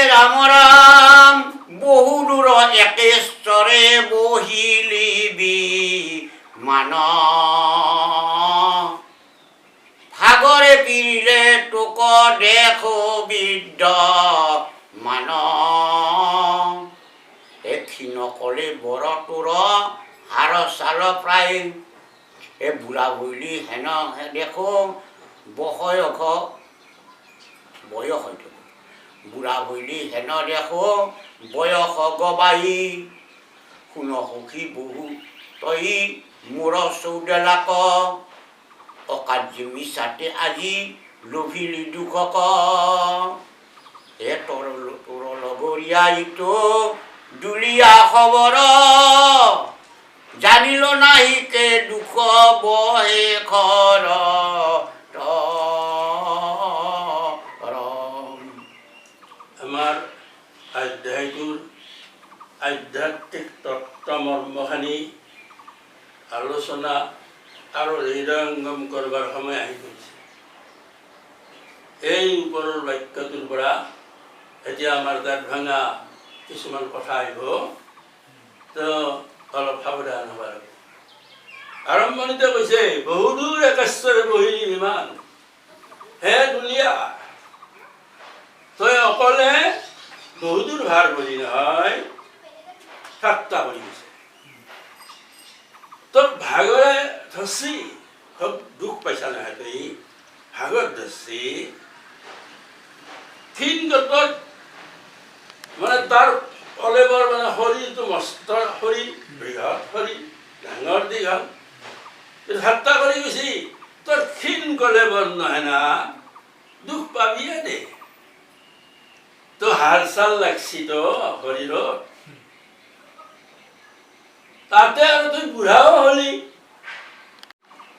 ৰাম ৰাম বহুদূৰ একেশ্বৰে বহিলিবি মান ভাগৰে পিৰিলে তোক দেখো বিদ্য মান ক্ষীণ কলে বৰ তোৰ হাৰ চাল প্ৰায় বুঢ়া বুঢ়ী হেন দেখো বয়স হয়তো বুঢ়া বুঢ়ী হেন দেখো বয়স গবাই শুন সুখী বহু তই মোৰ চৌদেলাক অকাৰ্য মিছাতে আজি লভিলি দুখক তোৰ লগৰীয়া ইটো দুলীয়া খবৰ জানিল নাহিকে দুখ বহে খৰ আমাৰ অধ্যায়টোৰ আধ্যাত্মিক তত্ত্বমৰ্মখানি আলোচনা আৰু হৃদয়ংগম কৰবাৰ সময় আহি পৰিছে। এই ওপৰৰ বাক্যটোৰ পৰা এতিয়া আমাৰ গাত ভাঙা কিছুমান কথা আহিব, তো অলপ সাৱধান হ'ব লাগিব। আৰম্ভণিতে কৈছে বহুদূৰ একেশ্বৰে বহিলি বিমান, হে দুলীয়া তই অকলে বহুদূৰ ভাৰ বুলি নহয়, ঠাট্টা কৰি গৈছে। তোৰ ভাগৰে ধৰছি, খুব দুখ পাইছা নহয়, তই ভাগত ধৰছি ক্ষীণ গতত মানে তাৰ কলেবৰ মানে শৰীৰটো মস্ত শৰীৰ, বৃহৎ শৰীৰ, ডাঙৰ দীঘল, ঠাট্টা কৰি গৈছি। তোৰ ক্ষীণ কলেবৰ নহয় না, দুখ পাবিয়ে দে, তো হাড় চাল লাগছি তো শৰীৰত, তাতে আৰু তই বুঢ়াও হলি।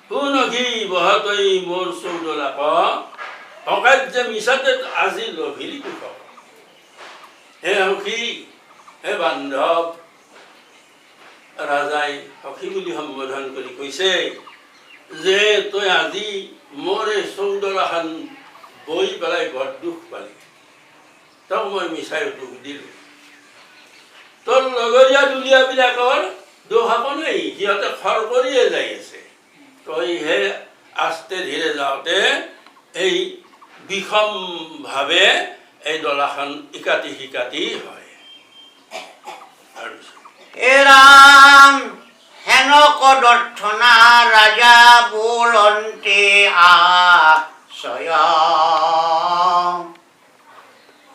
শুনকি বহ তই মোৰ চৌদলাক অকাৰ্য মিছাতে আজি লভিলি দুখক। হে সখী, হে বান্ধৱ, ৰাজাই সখী বুলি সম্বোধন কৰি কৈছে যে তই আজি মোৰ এই চৌদলাখন বৈ পেলাই বৰ দুখ পালি, তক মই মিছাই দুখ দিলোঁ। তোৰ লগৰীয়া দুলীয়াবিলাকৰ দুখ একো নাই, সিহঁতে খৰ কৰিয়ে যাই আছে, তইহে আস্তে ধীৰে যাওঁতে এই বিষমভাৱে এই ডলাখন ইকাতি সিকাতি হয়। ৰাম হেন কদৰ্থনা ৰাজা বোলন্তে আশয়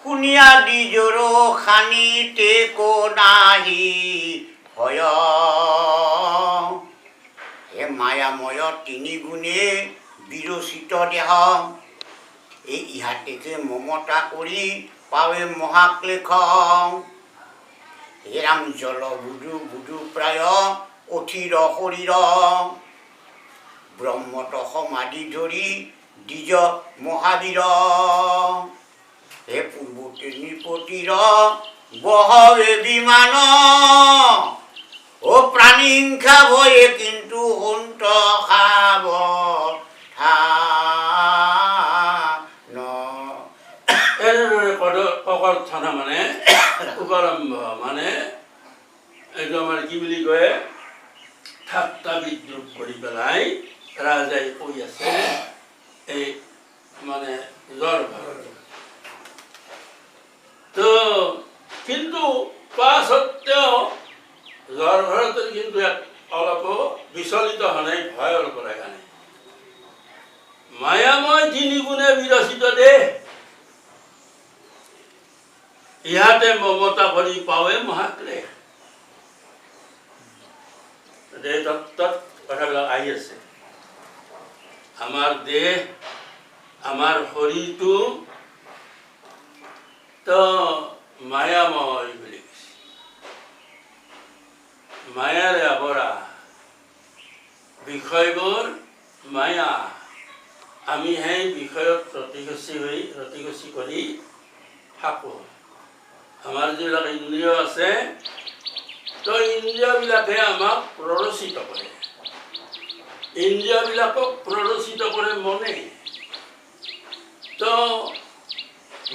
শুনিয়া দিজৰ খানিতে কো নাহি হয়। হে মায়াময় তিনি গুণে বিৰচিত দেহ, এই ইহাতেকে মমতা কৰি পাৱে মহাক্লেশ। হে ৰাম জল বুধু বুধু প্ৰায় অথিৰ শৰীৰ, ব্ৰহ্মত সমাধি ধৰি দ্বিজ মহাবীৰ। হে পূৰ্বতে নৃপতিৰ বহৱে বিমান, ও প্ৰাণীংসা ভয়ে কিন্তু হন্ত খাব অকৰ্থনা মানে উপাৰম্ভ মানে এইটো আমাৰ কি বুলি কয়, ঠাট্টা বিদ্ৰূপ কৰি পেলাই ৰাজাই কৈ আছে এই মানে জ্বৰ ভাৰত। তো কিন্তু কোৱা সত্ত্বেও জ্বৰ ভাৰতৰ কিন্তু অলপো বিচলিত হোৱা নাই, ভয়ৰ পৰা কাৰণে। মায়াময় তিনি গুণে বিৰচিত দেহ, ইহাতে মমতা কৰি পাৱে মহাক্লেশ। দেহ তত্ত্বত কথাবিলাক আহি আছে। আমাৰ দেহ, আমাৰ শৰীৰটো তো মায়াময় বুলি কৈছে, মায়াৰে আৱৰা, বিষয়বোৰ মায়া। আমি সেই বিষয়ত ৰতিগচি কৰি থাকোঁ। আমাৰ যিবিলাক ইন্দ্ৰিয় আছে, তো ইন্দ্ৰিয়বিলাকে আমাক প্ৰৰোচিত কৰে, ইন্দ্ৰিয়বিলাকক প্ৰৰোচিত কৰে মনে। তো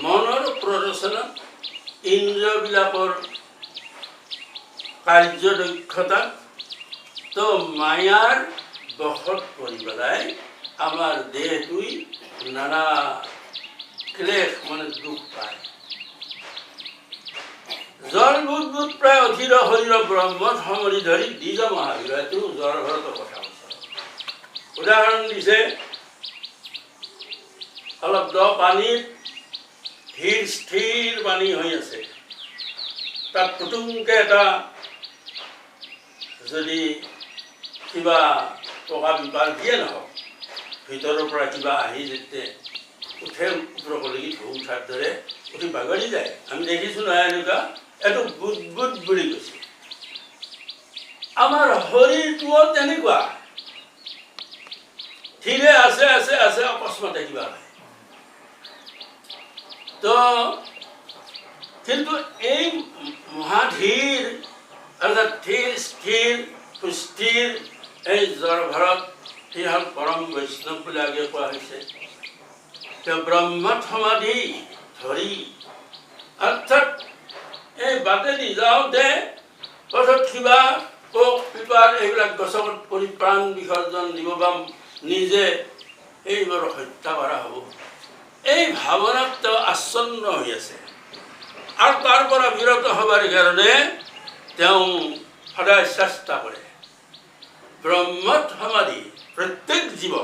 মনৰ প্ৰৰোচনাত ইন্দ্ৰিয়বিলাকৰ কাৰ্যদক্ষতাক তো মায়াৰ বশত পৰি পেলাই আমাৰ দেহটোই নানা ক্লেশ মানে দুখ পায়। জল বুধ বুধ প্ৰায় অধীৰ শৰীৰ ব্ৰহ্মত সমৰি ধৰি দ্বিজ মহাবীৰটো জ্বৰ ঘৰত কথা কৈছে। উদাহৰণ দিছে, অলপ দ পানীত ধীৰ স্থিৰ পানী হৈ আছে, তাত পুতুংকে এটা যদি কিবা টকা বিপাৰ দিয়ে নহওক, ভিতৰৰ পৰা কিবা আহি যেতিয়া উঠে ওপৰলৈকে ঢৌ উঠাৰ দৰে উঠি বাগৰি যায়। আমি দেখিছোঁ নহয় এনেকুৱা, এইটো বুট বুট বুলি কৈছে। আমাৰ শৰীৰটোও তেনেকুৱা, ধীৰে আছে আছে আছে, অকস্মাতে কিবা হয়। তো কিন্তু এই মহাধীৰ অৰ্থাৎ ধীৰ স্থিৰ সুস্থিৰ এই জ্বৰ ঘৰত সি হ'ল পৰম বৈষ্ণৱ বুলি আগে কোৱা হৈছে। তেওঁ ব্ৰহ্মত সমাধি ধৰি, অৰ্থাৎ এই বাটেদি যাওঁতে পথত কিবা পোক পিপাৰ এইবিলাক গছত পৰি প্ৰাণ বিসৰ্জন দিব বা নিজে এইবোৰ হত্যা কৰা হ'ব, এই ভাৱনাত তেওঁ আচ্ছন্ন হৈ আছে। আৰু তাৰ পৰা বিৰত হ'বৰ কাৰণে তেওঁ সদায় চেষ্টা কৰে। ব্ৰহ্মত সমাধি, প্ৰত্যেক জীৱ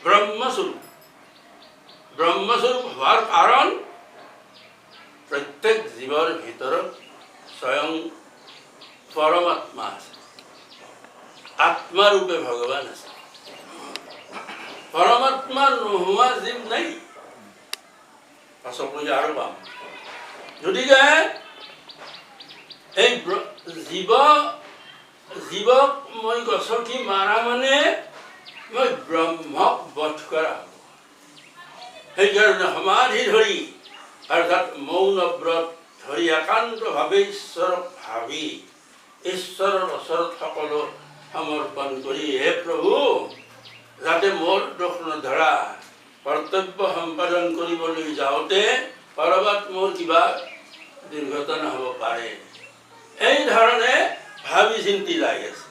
ব্ৰহ্মস্বৰূপ। ব্ৰহ্মস্বৰূপ হোৱাৰ কাৰণ প্ৰত্যেক জীৱৰ ভিতৰত স্বয়ং পৰমাত্মা আছে, আত্মাৰূপে ভগৱান আছে। পৰমাত্মা নোহোৱা জীৱ নাই। পাছক আৰু পাম। গতিকে এই জীৱক মই গছকি মাৰা মানে মই ব্ৰহ্মক বধ কৰা হ'ব। সেইকাৰণে সমাধি ধৰি অৰ্থাৎ মৌন ব্ৰত ধৰি একান্তভাৱে ঈশ্বৰক ভাবি ঈশ্বৰৰ ওচৰত সকলো সমৰ্পণ কৰি, হে প্ৰভু, যাতে মোৰ দোষ নধৰা, কৰ্তব্য সম্পাদন কৰিবলৈ যাওঁতে ক'ৰবাত মোৰ কিবা দুৰ্ঘটনা হ'ব পাৰে, এই ধৰণে ভাবি চিন্তি যাই আছে।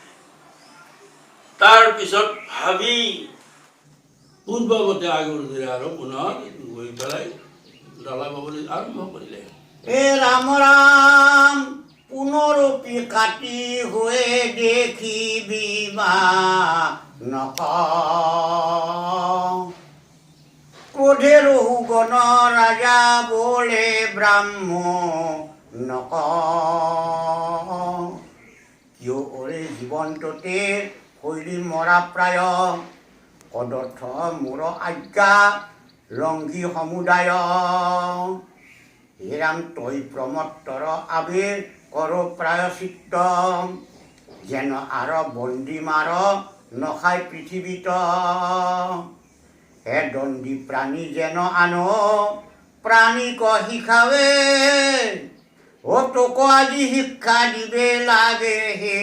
তাৰপিছত ভাবি পূৰ্বৱতে আগৰ দৰে আৰু পুনৰ গৈ পেলাই ডলা বাবলৈ আৰম্ভ কৰিলে। এ ৰাম ৰাম পুনৰপি কাটি হৈ দেখিবি বা ক্ৰোধে ৰহুগণ ৰাজা বোলে ব্ৰাহ্মণ কিয় ওৰে জীৱন্ততে শৈলী মৰা প্ৰায় পদৰ্থ মোৰ আজ্ঞা লংঘী সমুদায় হেৰাম তৈ প্ৰমত্তৰ আবিৰ কৰ প্ৰায়চিত্ত যেন আৰ বন্দী মাৰ নখাই পৃথিৱীত হে দণ্ডী প্ৰাণী যেন আন প্ৰাণীক শিকাৱে ও তোক আজি শিক্ষা দিবে লাগে হে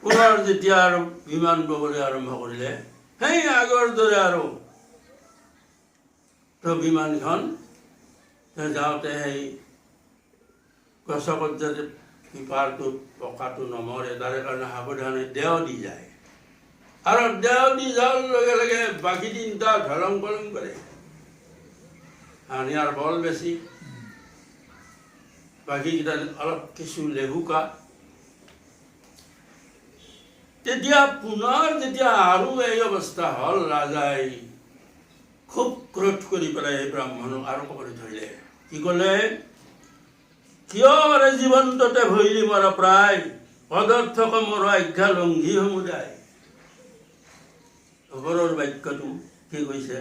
পুনৰ যেতিয়া আৰু বিমান ববলৈ আৰম্ভ কৰিলে, সেই আগৰ দৰে আৰু তো বিমানখন যাওঁতে সেই গছকত যাতে পিপাৰটো পকাটো নমৰে তাৰে কাৰণে সাৱধানে দেও দি যায়। আৰু দেও দি যোৱাৰ লগে লগে বাকী তিনিটা ধলং পলং কৰে। হানিয়াৰ বল বেছি, বাকীকেইটা অলপ কিছু লেহুকা। তেতিয়া পুনৰ যেতিয়া আৰু এই অৱস্থা হ'ল, ৰাজাই খুব ক্ৰোধ কৰি পেলাই এই ব্ৰাহ্মণক আৰু ক'বলৈ ধৰিলে। কি ক'লে? কিয় জীৱন্ততে ভৈলি মৰা প্ৰায় পদাৰ্থক মোৰ আজ্ঞা লংঘী সমুদায়। ওপৰৰ বাক্যটো কি কৈছে?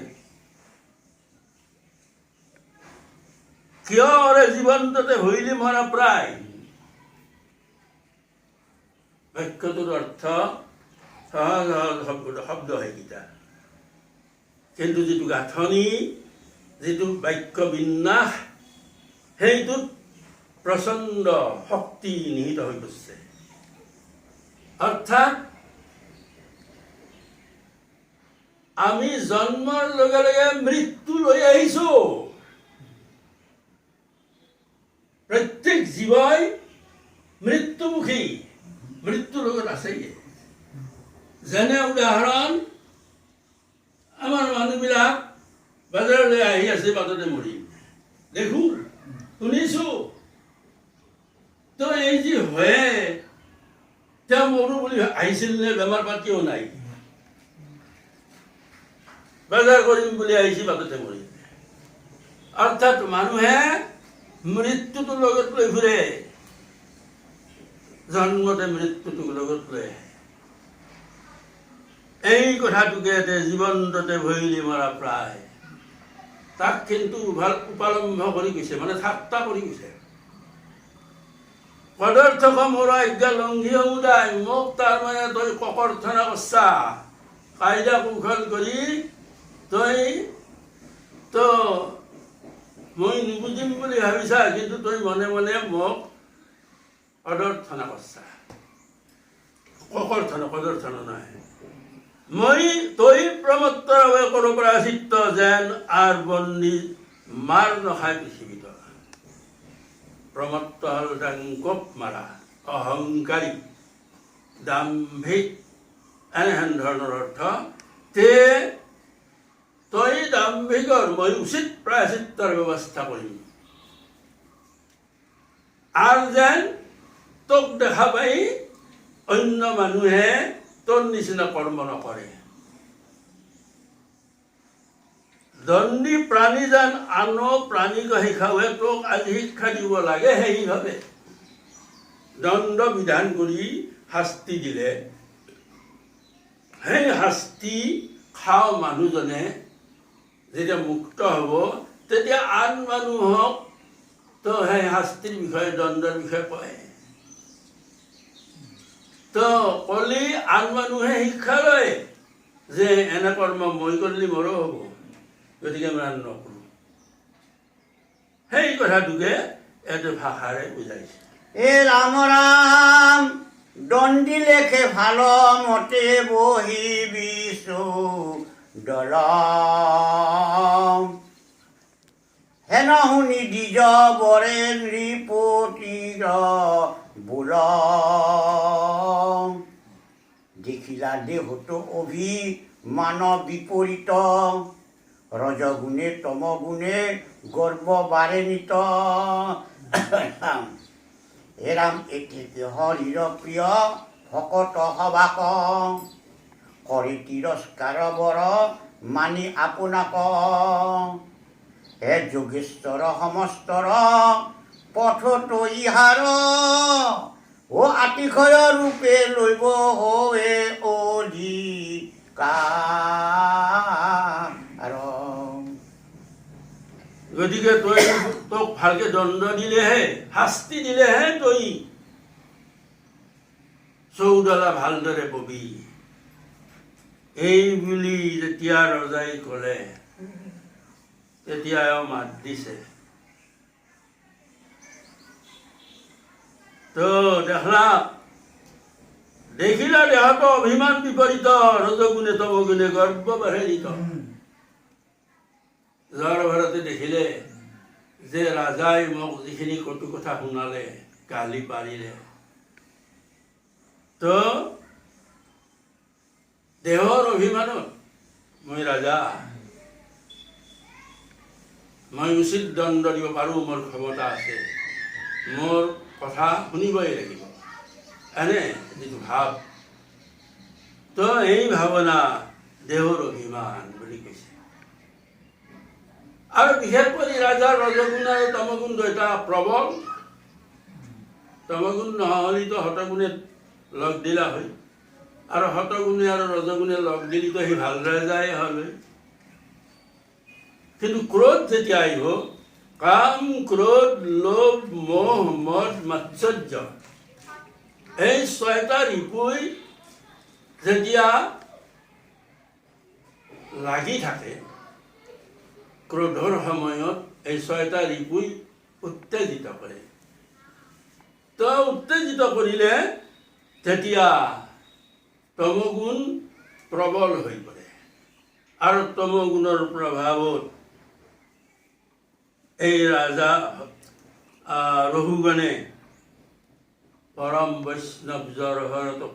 কিয় জীৱন্ততে ভৈলি মৰা প্ৰায়। বাক্যটোৰ অৰ্থ সহজ সহজ শব্দ সেইকেইটা, কিন্তু যিটো গাঁথনি, যিটো বাক্য বিন্যাস, সেইটোত প্ৰচণ্ড শক্তি নিহিত হৈ গৈছে। অৰ্থাৎ আমি জন্মৰ লগে লগে মৃত্যু লৈ আহিছোঁ। প্ৰত্যেক জীৱই মৃত্যুমুখী, মৃত্যুৰ লগত আছেই। যেনে উদাহৰণ, আমাৰ মানুহবিলাক বজাৰলৈ আহি আছে, বাটতে মৰিম দেখোঁ, শুনিছোঁ। তো এই যি হয়ে, তেওঁ মৰো বুলি আহিছিল নে? বেমাৰ পাতিও নাই, বজাৰ কৰিম বুলি আহিছে, বাটতে মৰিম। অৰ্থাৎ মানুহে মৃত্যুটোৰ লগত লৈ ফুৰে, জন্মতে মৃত্যুটোক লগত লৈ আহে। এই কথাটোকে জীৱন্ততে ভৈলি মৰা প্ৰায়, তাক কিন্তু উপালম্ব কৰি গৈছে, মানে ঠাট্টা কৰি গৈছে। পদাৰ্থক মোৰ আজ্ঞা লংঘি সমুদায়, মোক তাৰমানে তই ককৰ্থনা কৰছা, কাইদা কৌশল কৰি তই তো মই নুবুজিম বুলি ভাবিছা, কিন্তু তই মনে মনে মোক অদৰ্থনা কৰছা। ককৰ্থনা, পদাৰ্থনা নাই। মই তই প্ৰমত্তৰ বাবে ক'ৰ পৰা চিত্ত যেন আৰ বন্দী মাৰ নখাই পৃথিৱীত। প্ৰমত্ত হ'ল ডাংকপ মাৰা, অহংকাৰী, দাম্ভিক, এনেহেন ধৰণৰ অৰ্থ। তে তই দাম্ভিকৰ মই উচিত প্ৰায়চিত্তৰ ব্যৱস্থা কৰিম। আৰু যেন তোক দেখা পাই অন্য মানুহে তোৰ নিচিনা কৰ্ম নকৰে। দণ্ডী প্ৰাণী যেন আন প্ৰাণীক শিকাৱে তোক আজি শিক্ষা দিব লাগে। সেইভাৱে দণ্ড বিধান কৰি শাস্তি দিলে, সেই শাস্তি খাওঁ মানুহজনে যেতিয়া মুক্ত হ'ব, তেতিয়া আন মানুহক তো সেই শাস্তিৰ বিষয়ে, দণ্ডৰ বিষয়ে কয়। তো কলি আন মানুহে শিক্ষা লয় যে এনে কৰ্ম মই কৰিলে মোৰো হ'ব, গতিকে মই নকৰোঁ। সেই কথাটোকে এইটো ভাষাৰে বুজাইছে। এ ৰাম ৰাম, দণ্ডি লেখে ভাল মতে বহিবিছো দলম, হেন শুনি দ্বিজ বৰে নৃপতিৰ বোলম। দেখিলা দেহতো অভিমান বিপৰীত, ৰজগুণে তমগুণে গৰ্ব বাৰেণিত। এৰাম এতেকে হৰিৰ প্ৰিয় ভকত সবাক, কৰি তিৰস্কাৰ বৰ মানি আপোনাক। হে যোগেশ্বৰ সমস্তৰ পথতো ইহাৰ, ও আতিশয় ৰূপে লৈব হৈ অধিকাৰ। গতিকে তই তোক ভালকে দণ্ড দিলেহে, শাস্তি দিলেহে তই চৌডলা ভালদৰে ববি। এই বুলি যেতিয়া ৰজাই ক'লে, তেতিয়া এওঁ মাত দিছে। তো দেখিলা দেহত অভিমান বিপৰীত, ৰজগুণে তমগুণে গৰ্ব বাঢ়িত। যোৱাৰ ভাৰতে দেখিলে যে ৰাজাই মোক যিখিনি কটু কথা শুনালে, গালি পাৰিলে, তো দেহৰ অভিমানত মই ৰাজা, মই উচিত দণ্ড দিব পাৰোঁ, মোৰ ক্ষমতা আছে, মোৰ কথা শুনিবই লাগিব, এনে যিটো ভাৱ। তো এই ভাৱনা দেহৰ অভিমান বুলি কৈছে। আৰু বিশেষ কৰি ৰাজাৰ ৰজগুণ আৰু তমগুণ দুয়োটা প্ৰবল। তমগুণ নহ'লেতো হতগুণে লগ দিলা হয়, আৰু হতগুণে আৰু ৰজগুণে লগ দিলেতো সি ভালদৰে যায় হ'ল। কিন্তু ক্ৰোধ যেতিয়া আহিব, কাম ক্ৰোধ লোভ মোহ মদ মাৎসৰ্য, এই ছয়টা ৰিপুই যেতিয়া লাগি থাকে, ক্ৰোধৰ সময়ত এই ছয়টা ৰিপুই উত্তেজিত কৰে। তো উত্তেজিত কৰিলে তেতিয়া তমগুণ প্ৰবল হৈ পৰে, আৰু তমগুণৰ প্ৰভাৱত এই ৰাজা ৰঘুগণে পৰম বৈষ্ণৱ জড়ভৰতক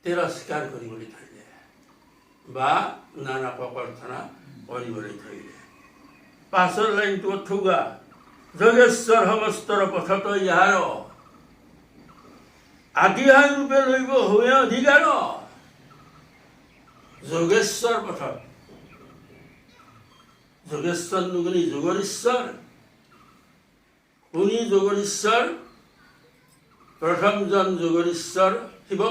তিৰস্কাৰ কৰিবলৈ ধৰিলে বা নানা প্ৰকৰ্থনা কৰিবলৈ ধৰিলে। পাছৰ লাইনটো ঠুগা যোগেশ্বৰ সমস্তৰ পথত ইয়াৰ আদিহাই ৰূপে লইব হৈ অধিকাৰ। যোগেশ্বৰ পথত যোগেশ্বৰ নুগুনি যোগৰ ঈশ্বৰ। কোনি যোগৰ ঈশ্বৰ? প্ৰথমজন যোগৰ ঈশ্বৰ শিৱ,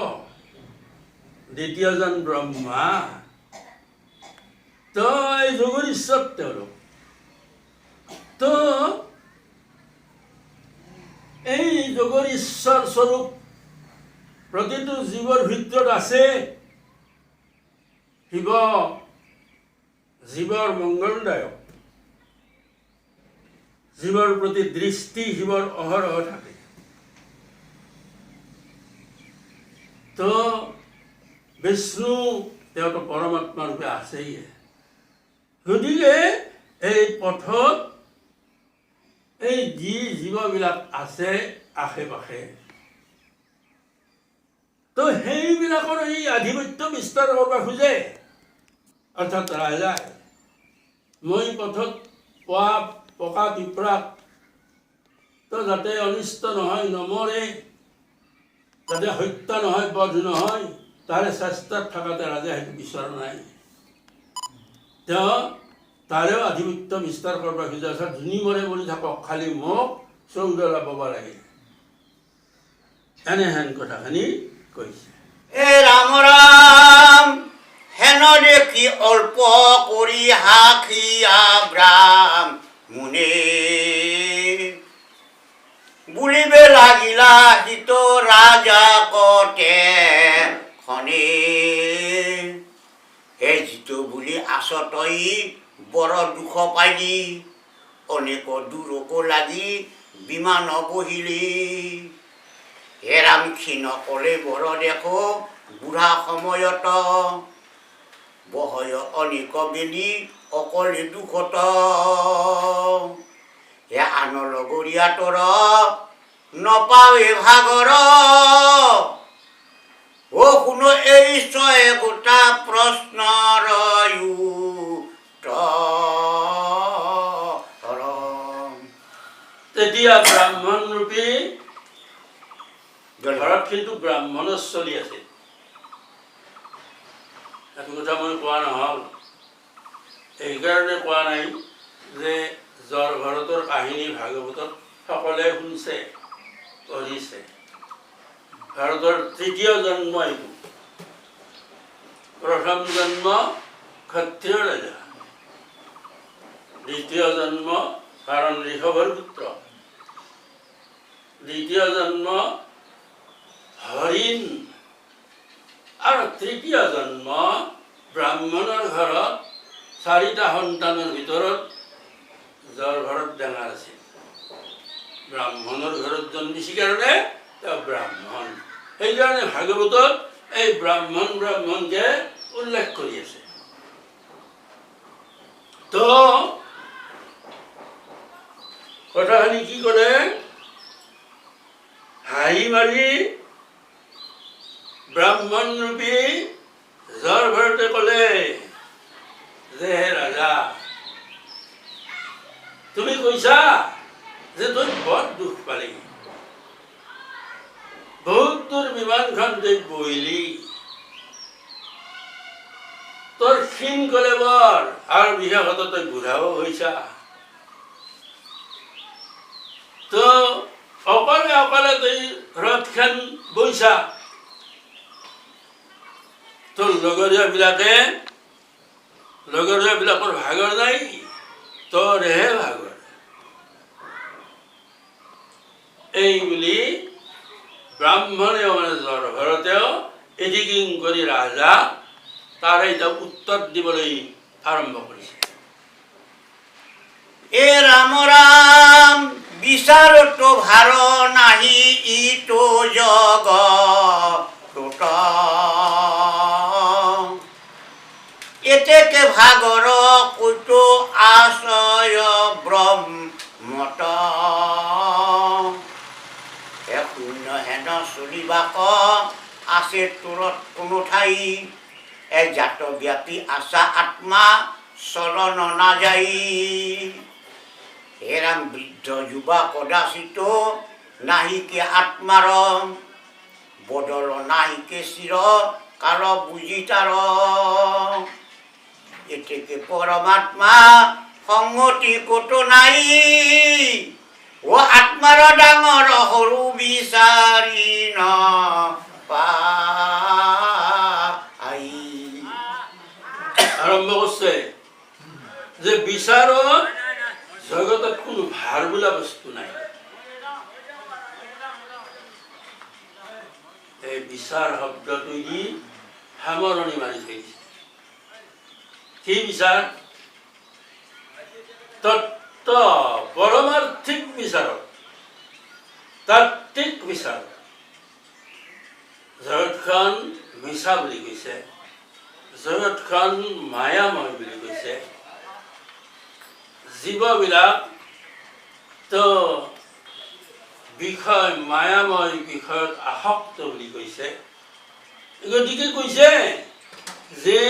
দ্বিতীয়জন ব্ৰহ্মা। তো এই যোগৰ ঈশ্বৰ তেওঁলোক। তো এই যোগৰ ঈশ্বৰ স্বৰূপ প্ৰতিটো জীৱৰ ভিতৰত আছে। শিৱ জীৱৰ মংগলদায়ক, জীৱৰ প্ৰতি দৃষ্টি শিৱৰ অহৰহ থাকে। তো বিষ্ণু তেওঁতো পৰমাত্মা ৰূপে আছেই। গতিকে এই পথত এই যি জীৱবিলাক আছে আশে পাশে, তো সেইবিলাকৰ এই আধিপত্য বিস্তাৰ কৰিব খোজে। অৰ্থাৎ ৰাজাই মই পথত পোৱা পকা পিঁপৰাক তো যাতে অনিষ্ট নহয়, নমৰে, যাতে হত্যা নহয়, বধ নহয়, তাৰে চেষ্টাত থকাতে ৰাজাই সেইটো বিচৰা নাই। তেওঁ তাৰেও আধিপত্য বিস্তাৰ কৰিব খোজে। অৰ্থাৎ ধুনি মৰে বুলি থাকক, খালি মোক চৌদলা পাব লাগে, এনেহেন কথাখিনি কৈছে। এ ৰাম ৰাম হেন দেখি অল্প কৰি হাখিয়া ব্ৰাম মুনে বুলিবে লাগিলা হিত ৰাজা কতে খনে। হে যিটো বুলি আছ তই বৰ দুখ পাইলি, অনেক দূৰকো লাগি বিমান বহিলি। হেৰাম ক্ষীণ কলে বৰ দেখো বুঢ়া সময়ত, বহয় অনেক বেলি অকলে দুখত। হে আন লগৰীয়া তৰ নপাৱে ভাগৰ, অ শুনো এই ছয় গোটা প্ৰশ্নৰ উত্তৰ। তেতিয়া ব্ৰাহ্মণ ৰূপী ঘৰত কিন্তু ব্ৰাহ্মণৰ চলি আছে। এইটো কথা মই কোৱা নহ'ল, এইকাৰণে কোৱা নাই যে জড়ভৰতৰ কাহিনী ভাগৱতত সকলোৱে শুনিছে, পঢ়িছে। ভাৰতৰ তৃতীয় জন্ম এইটো। প্ৰথম জন্ম ক্ষত্ৰিয় ৰজা, দ্বিতীয় জন্ম কাৰণ ঋষভৰ পুত্ৰ, দ্বিতীয় জন্ম হৰিণ, আৰু তৃতীয় জন্ম ব্ৰাহ্মণৰ ঘৰত। চাৰিটা সন্তানৰ ভিতৰত জড়ভৰত ডাঙৰ আছিল। ব্ৰাহ্মণৰ ঘৰত জন্মিছে কাৰণে তেওঁ ব্ৰাহ্মণ। সেইকাৰণে ভাগৱতত এই ব্ৰাহ্মণকে উল্লেখ কৰি আছে। তো কথাখিনি কি কৰে? হাঁহি মাৰি ব্ৰাহ্মণ ৰূপী জড়ভৰতে ক'লে যে হে ৰাজা, তুমি কৈছা যে তই বৰ দুখ পালি, বহুত দূৰ বিমানখন তই বহিলি, তোৰ ক্ষীণ কলে বৰ, আৰু বিশেষত তই বুঢ়াও হৈছা। তো অকলে অকলে তই ৰথখন বৈছা, তোৰ লগৰীয়াবিলাকৰ ভাগৰ নাই, তোৰহে ভাগৰ। এই বুলি ব্ৰাহ্মণে জড়ভৰতেও এদিকিং কৰি ৰাজা তাৰে এতিয়া উত্তৰ দিবলৈ আৰম্ভ কৰিছে। এ ৰাম ৰাম বিচাৰতো ভাৰ নাহি ইটো জগ এতেকে ভাগৰ কৈতো আশ্ৰয় ব্ৰহ্মত শূন্য হেন চলিবাক আছে তোৰত কোনো ঠাই জাত ব্যাপী আশা আত্মা চলন নাযায় হেৰাম বৃদ্ধ যুৱা কদাচিত নাহিকে আত্মাৰ বদল নাহিকে চিৰ কাল বুজি তাৰ এতেকে পৰমাত্মা সংগতি ক'তো নাই ও আত্মাৰ ডাঙৰ সৰু বিচাৰি নাপাই আৰম্ভ কৰিছে যে বিচাৰত জগতত কোনো ভাৰ বোলা বস্তু নাই এই বিচাৰ শব্দটো ই সামৰণি মাৰি থৈছে কি বিচাৰ তত্ত্ব পৰমাৰ্থিক বিচাৰত তাত্ত্বিক বিচাৰত জগতখন মিছা বুলি কৈছে জগতখন মায়াময় বুলি কৈছে জীৱবিলাক তো বিষয় মায়াময় বিষয়ত আসক্ত বুলি কৈছে গতিকে কৈছে যে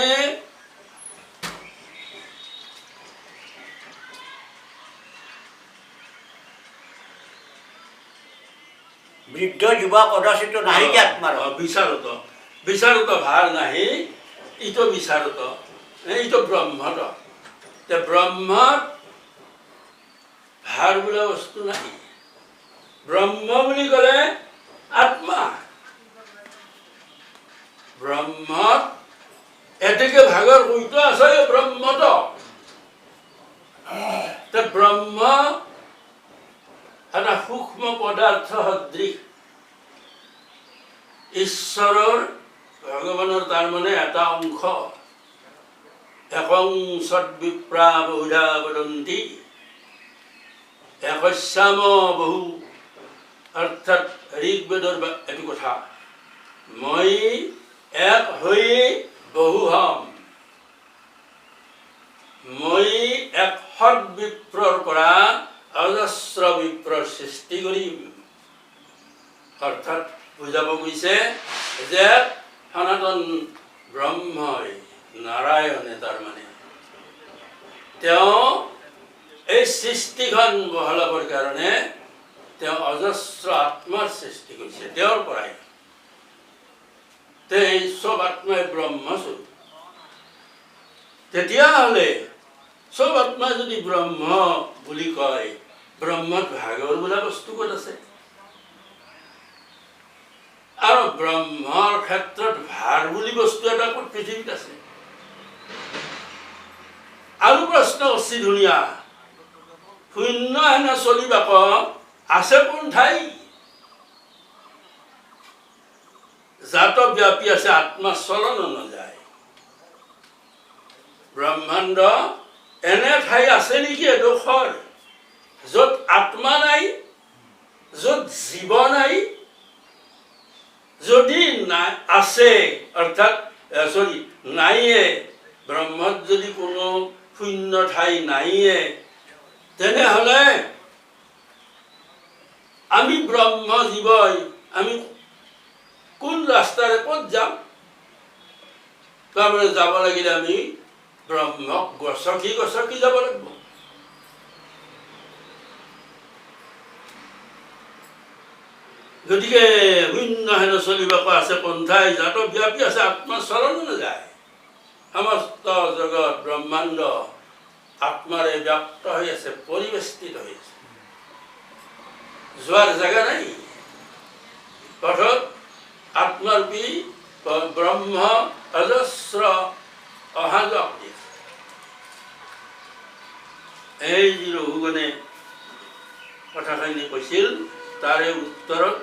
বৃদ্ধ যুৱা কদাচিত নাহিকে আত্মাৰ বিচাৰত বিচাৰত ভাৰ নাহি ইটো বিচাৰত ইটো ব্ৰহ্মত তে ব্ৰহ্মত ভাৰ বোলা বস্তু নাই ব্ৰহ্ম বুলি ক'লে আত্মা ব্ৰহ্মত এতেকে ভাগৰ কৈতো আছে ব্ৰহ্মত তে ব্ৰহ্ম এটা সূক্ষ্ম পদাৰ্থ সদৃশ ঈশ্বৰৰ ভগৱানৰ তাৰমানে এটা অংশ একং সদ্বিপ্ৰা বহুধা বদন্তি একস্যাম বহু অৰ্থাৎ ঋগ্বেদৰ এইটো কথা মই এক হৈ বহু হম মই এক সদ্বিপ্ৰৰ পৰা অজস্ৰ বিপ্ৰৰ সৃষ্টি কৰিম অৰ্থাৎ বুজাব গৈছে যে সনাতন ব্ৰহ্মই নাৰায়ণে তাৰমানে তেওঁ এই সৃষ্টিখন বহলাবৰ কাৰণে তেওঁ অজস্ৰ আত্মাৰ সৃষ্টি কৰিছে তেওঁৰ পৰাই এই চব আত্মাই ব্ৰহ্মস্বৰূপ তেতিয়াহ'লে চব আত্মা যদি ব্ৰহ্ম বুলি কয় ব্ৰহ্মত ভাগৰ বোলা বস্তু ক'ত আছে আৰু ব্ৰহ্মৰ ক্ষেত্ৰত ভাৰ বুলি বস্তু এটা ক'ত পৃথিৱীত আছে আৰু প্ৰশ্ন অতি ধুনীয়া শূন্য হেন চলিবাক আছে কোন ঠাই জাত ব্যাপী আছে আত্মা চলন নাযায় ব্ৰহ্মাণ্ড এনে ঠাই আছে নেকি এডোখৰ য'ত আত্মা নাই য'ত জীৱ নাই যদি নাই আছে অৰ্থাৎ নাইয়ে ব্ৰহ্মত যদি কোনো শূন্য ঠাই নাইয়ে তেনেহ'লে আমি ব্ৰহ্ম জীৱই আমি কোন ৰাস্তাৰে ক'ত যাম তাৰমানে যাব লাগিলে আমি ব্ৰহ্মক গছকি গছকি যাব লাগিব গতিকে শূন্য হেন চলিবাক আছে পন্থাই জাত ব্যাপী আছে আত্মা চলন নাযায় সমস্ত জগত ব্ৰহ্মাণ্ড আত্মাৰে ব্যক্ত হৈ আছে পৰিবেষ্টিত হৈ আছে যোৱাৰ জেগা নাই পথত আত্মাৰূপী ব্ৰহ্ম অজস্ৰ অহা যোৱা কৰি আছে এই যি ৰঘুগণে কথাখিনি কৈছিল তাৰে উত্তৰত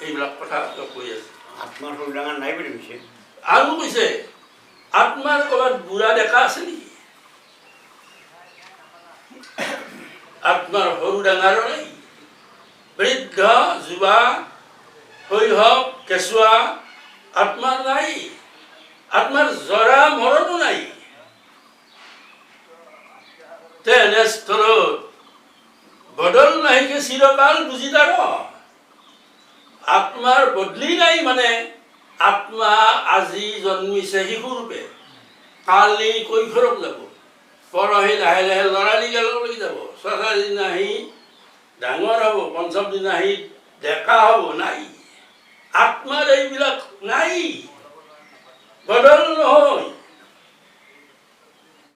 এইবিলাক কথা কৈ আছে আত্মাৰ সৰু ডাঙৰ নাই বুলি কৈছে আৰু কৈছে আত্মাৰ ক'ৰবাত বুঢ়া ডেকা আছে নেকি আত্মাৰ সৰু ডাঙৰ নাই বৃদ্ধ যুৱা শৈশৱ কেঁচুৱা আত্মাৰ নাই আত্মাৰ জৰা মৰণো নাই এনেস্থলত বদল নাহিকে চিৰকাল বুজি তাৰ আত্মাৰ বদলি নাই মানে আত্মা আজি জন্মিছে শিশুৰূপে কালি কৈশোৰক যাব পৰহি লাহে লাহে ল'ৰালি কাললৈ যাব চতুৰ্থ দিন আহি ডাঙৰ হ'ব পঞ্চম দিন আহি ডেকা হ'ব নাই আত্মাৰ এইবিলাক নাই বদল নহয়